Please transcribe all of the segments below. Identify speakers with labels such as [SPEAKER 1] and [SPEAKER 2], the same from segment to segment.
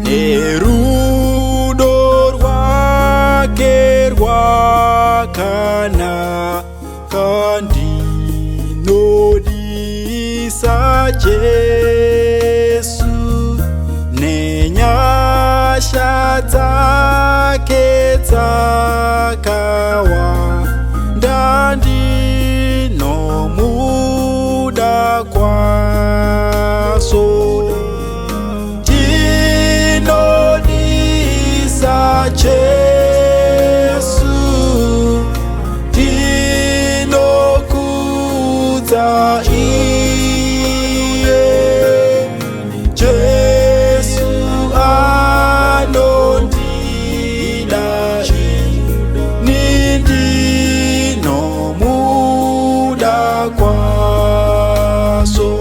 [SPEAKER 1] nerudo rwake rwakanaka ndinodisa Jesu, nenyasha dzake dzakawanda ndinomuda kwazvo. Ndinodisa Jesu, ndinokudza iye. Jesu anondida nindinomuda kwazvo,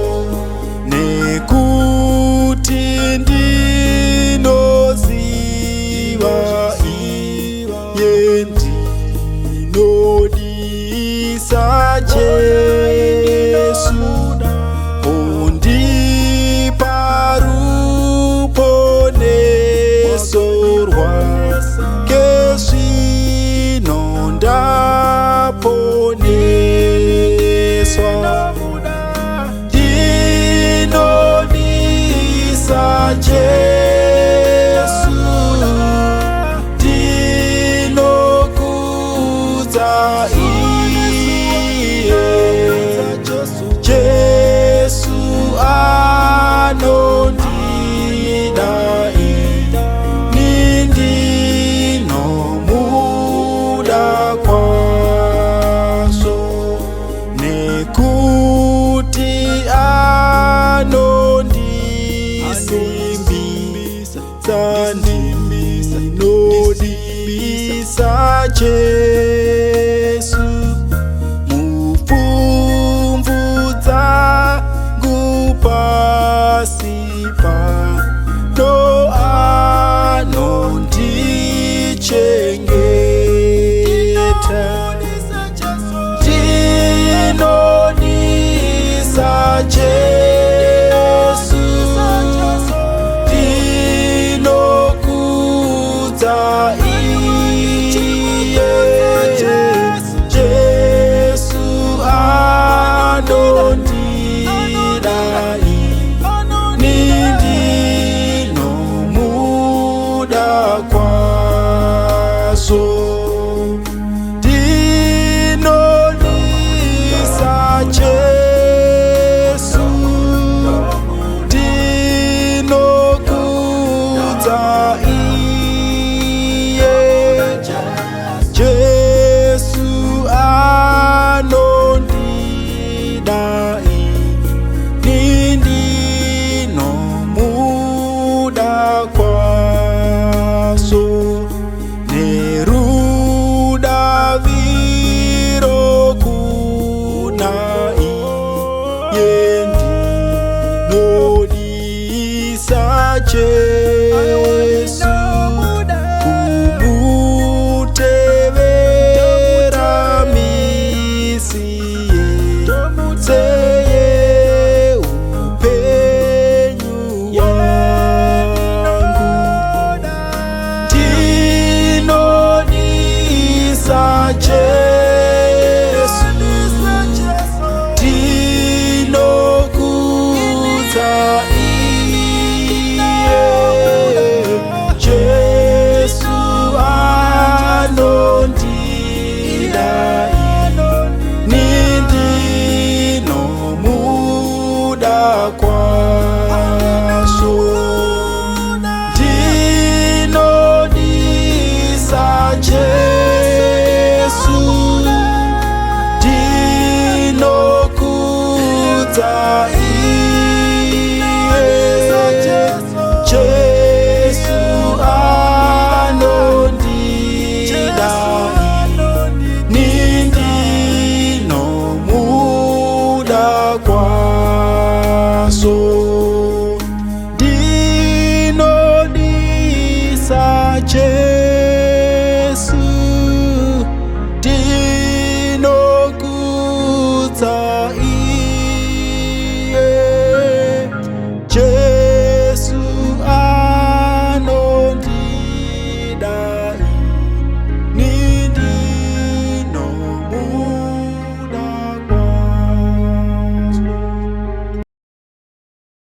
[SPEAKER 1] nekuti ndinoziva iye ndinodisa Jesu. Undipa ruponeso rwake zvino ndaponeswa. Ndinodisa Jesu, ndinokudza iye. Jesu anondida nindinomuda kwazvo, nekuti anondisimbisa ndinodisa Jesu. Mupfumvudza ngupasi pano anondichengeta. Ndinodisa Jesu, ndinokudza iye. Jesu anondida nindinomuda kwazvo. Ndinodisa Jesu, ndinokudza iye. Jesu anondida nindinomuda kwazvo, nerudaviro kuna iye ndinodisa Jesu. Kumutevera misi yose yeupenyu wangu. Ndinodisa Jesu, ndinokudza iye. Jesu anondida nindinomuda kwazvo. Ndinodisa Jesu, ndinokudza iye. Jesu anondida nindinomuda kwazvo.